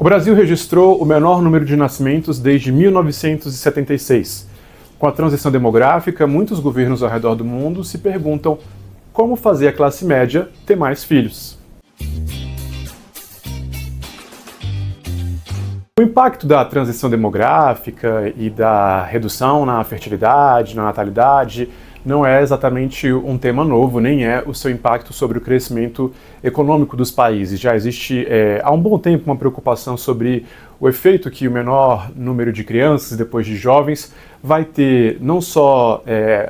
O Brasil registrou o menor número de nascimentos desde 1976. Com a transição demográfica, muitos governos ao redor do mundo se perguntam como fazer a classe média ter mais filhos. O impacto da transição demográfica e da redução na fertilidade, na natalidade, não é exatamente um tema novo, nem é o seu impacto sobre o crescimento econômico dos países. Já existe há um bom tempo uma preocupação sobre o efeito que o menor número de crianças e depois de jovens vai ter não só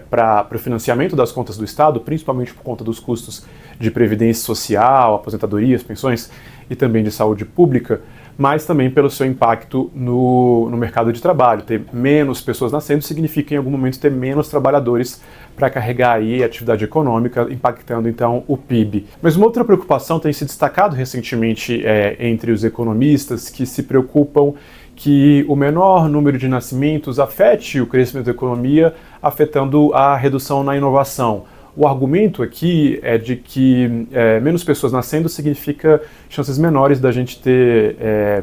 para o financiamento das contas do Estado, principalmente por conta dos custos de previdência social, aposentadorias, pensões e também de saúde pública, mas também pelo seu impacto no mercado de trabalho. Ter menos pessoas nascendo significa, em algum momento, ter menos trabalhadores para carregar aí a atividade econômica, impactando, então, o PIB. Mas uma outra preocupação tem se destacado recentemente entre os economistas, que se preocupam que o menor número de nascimentos afete o crescimento da economia, afetando a redução na inovação. O argumento aqui é de que menos pessoas nascendo significa chances menores da gente ter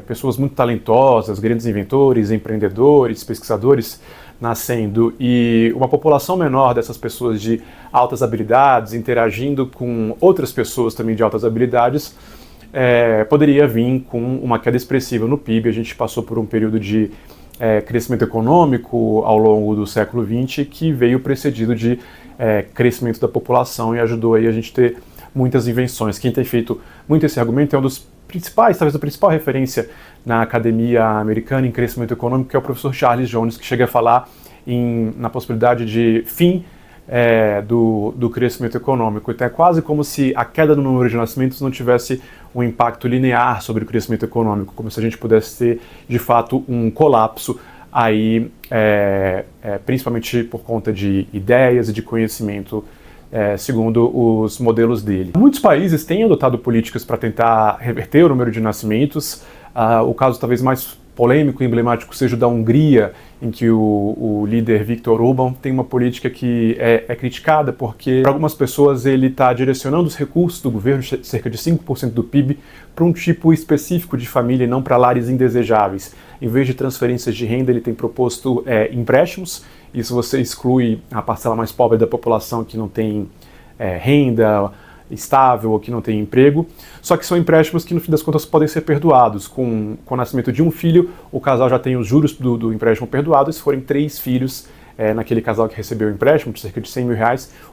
pessoas muito talentosas, grandes inventores, empreendedores, pesquisadores nascendo, e uma população menor dessas pessoas de altas habilidades interagindo com outras pessoas também de altas habilidades poderia vir com uma queda expressiva no PIB. A gente passou por um período de crescimento econômico ao longo do século XX que veio precedido de crescimento da população e ajudou aí a gente ter muitas invenções. Quem tem feito muito esse argumento é um dos principais, talvez a principal referência na academia americana em crescimento econômico, que é o professor Charles Jones, que chega a falar na possibilidade de fim do crescimento econômico. Então é quase como se a queda no número de nascimentos não tivesse um impacto linear sobre o crescimento econômico, como se a gente pudesse ter, de fato, um colapso aí, principalmente por conta de ideias e de conhecimento, segundo os modelos dele. Muitos países têm adotado políticas para tentar reverter o número de nascimentos. O caso talvez mais polêmico e emblemático seja o da Hungria, em que o líder Viktor Orbán tem uma política que é criticada porque, para algumas pessoas, ele está direcionando os recursos do governo, cerca de 5% do PIB, para um tipo específico de família e não para lares indesejáveis. Em vez de transferências de renda, ele tem proposto empréstimos. Isso você exclui a parcela mais pobre da população que não tem renda estável ou que não tem emprego, só que são empréstimos que no fim das contas podem ser perdoados. Com o nascimento de um filho, o casal já tem os juros do empréstimo perdoados. Se forem 3 filhos, naquele casal que recebeu o empréstimo, de cerca de R$100 mil,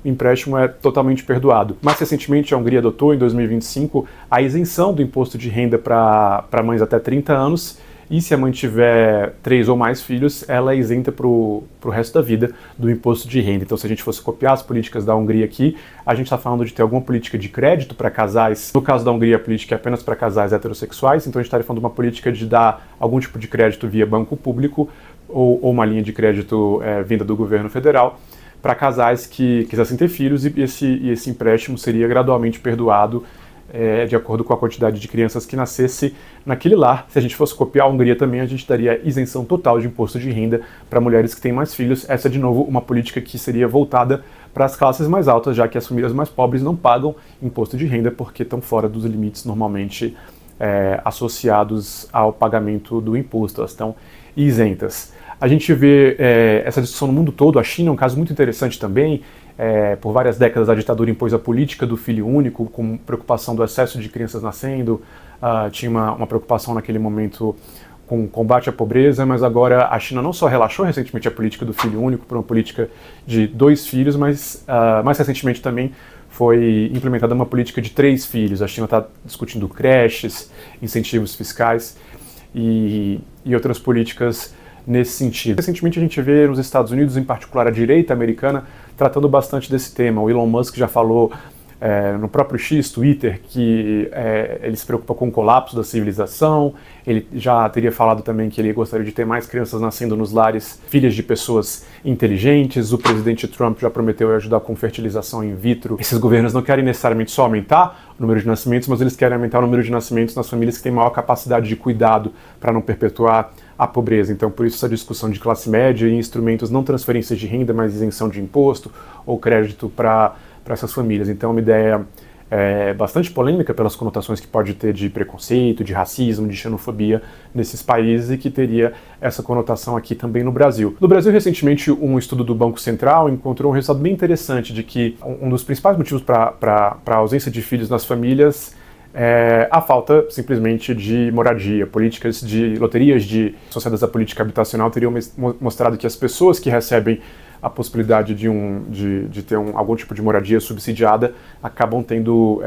o empréstimo é totalmente perdoado. Mais recentemente, a Hungria adotou, em 2025, a isenção do imposto de renda para mães até 30 anos, e se a mãe tiver 3 ou mais filhos, ela é isenta para o resto da vida do imposto de renda. Então, se a gente fosse copiar as políticas da Hungria aqui, a gente está falando de ter alguma política de crédito para casais. No caso da Hungria, a política é apenas para casais heterossexuais, então a gente estaria falando de uma política de dar algum tipo de crédito via banco público ou uma linha de crédito vinda do governo federal para casais que quisessem ter filhos, e esse empréstimo seria gradualmente perdoado de acordo com a quantidade de crianças que nascesse naquele lar. Se a gente fosse copiar a Hungria também, a gente daria isenção total de imposto de renda para mulheres que têm mais filhos. Essa é, de novo, uma política que seria voltada para as classes mais altas, já que as famílias mais pobres não pagam imposto de renda porque estão fora dos limites normalmente associados ao pagamento do imposto. Elas estão isentas. A gente vê essa discussão no mundo todo. A China é um caso muito interessante também. Por várias décadas a ditadura impôs a política do filho único, com preocupação do excesso de crianças nascendo. Tinha uma preocupação naquele momento com o combate à pobreza, mas agora a China não só relaxou recentemente a política do filho único por uma política de 2 filhos, mas mais recentemente também foi implementada uma política de 3 filhos. A China está discutindo creches, incentivos fiscais e outras políticas nesse sentido. Recentemente a gente vê nos Estados Unidos, em particular a direita americana, tratando bastante desse tema. O Elon Musk já falou no próprio X, Twitter, que ele se preocupa com o colapso da civilização. Ele já teria falado também que ele gostaria de ter mais crianças nascendo nos lares, filhas de pessoas inteligentes. O presidente Trump já prometeu ajudar com fertilização in vitro. Esses governos não querem necessariamente só aumentar o número de nascimentos, mas eles querem aumentar o número de nascimentos nas famílias que têm maior capacidade de cuidado para não perpetuar a pobreza. Então, por isso essa discussão de classe média e instrumentos, não transferências de renda, mas isenção de imposto ou crédito para essas famílias. Então, uma ideia bastante polêmica pelas conotações que pode ter de preconceito, de racismo, de xenofobia nesses países e que teria essa conotação aqui também no Brasil. No Brasil, recentemente, um estudo do Banco Central encontrou um resultado bem interessante de que um dos principais motivos para a ausência de filhos nas famílias é a falta simplesmente de moradia. Políticas de loterias associadas à política habitacional teriam mostrado que as pessoas que recebem a possibilidade de ter algum tipo de moradia subsidiada acabam tendo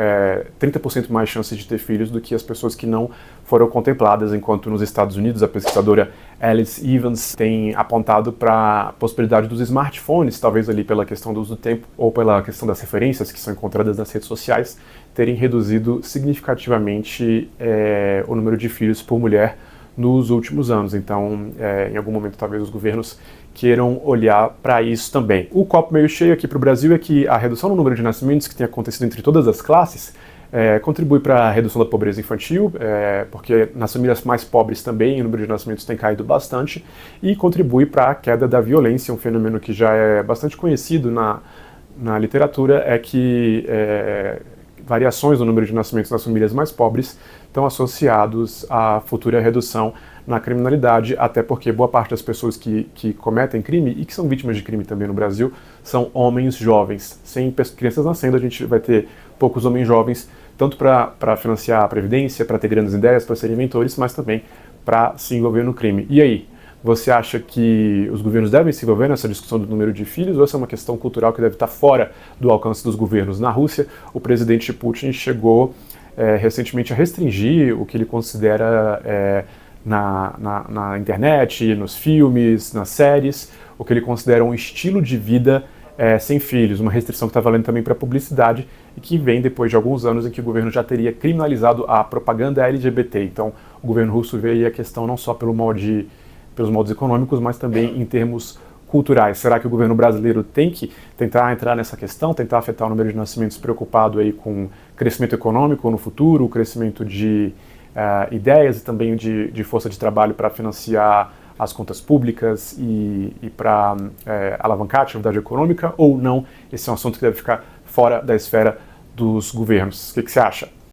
30% mais chances de ter filhos do que as pessoas que não foram contempladas, enquanto nos Estados Unidos a pesquisadora Alice Evans tem apontado para a possibilidade dos smartphones, talvez ali pela questão do uso do tempo ou pela questão das referências que são encontradas nas redes sociais, terem reduzido significativamente o número de filhos por mulher nos últimos anos. Então, em algum momento, talvez os governos queiram olhar para isso também. O copo meio cheio aqui para o Brasil é que a redução no número de nascimentos que tem acontecido entre todas as classes contribui para a redução da pobreza infantil, porque nas famílias mais pobres também o número de nascimentos tem caído bastante, e contribui para a queda da violência, um fenômeno que já é bastante conhecido na literatura, é que variações no número de nascimentos nas famílias mais pobres estão associados à futura redução na criminalidade, até porque boa parte das pessoas que cometem crime e que são vítimas de crime também no Brasil são homens jovens. Sem crianças nascendo, a gente vai ter poucos homens jovens, tanto para financiar a previdência, para ter grandes ideias, para serem mentores, mas também para se envolver no crime. E aí? Você acha que os governos devem se envolver nessa discussão do número de filhos, ou essa é uma questão cultural que deve estar fora do alcance dos governos? Na Rússia, o presidente Putin chegou recentemente a restringir o que ele considera na internet, nos filmes, nas séries, o que ele considera um estilo de vida sem filhos, uma restrição que está valendo também para a publicidade e que vem depois de alguns anos em que o governo já teria criminalizado a propaganda LGBT. Então, o governo russo vê aí a questão não só pelos modos econômicos, mas também em termos culturais. Será que o governo brasileiro tem que tentar entrar nessa questão, tentar afetar o número de nascimentos preocupado aí com crescimento econômico no futuro, o crescimento de ideias e também de força de trabalho para financiar as contas públicas e para alavancar a atividade econômica, ou não? Esse é um assunto que deve ficar fora da esfera dos governos. O que você acha?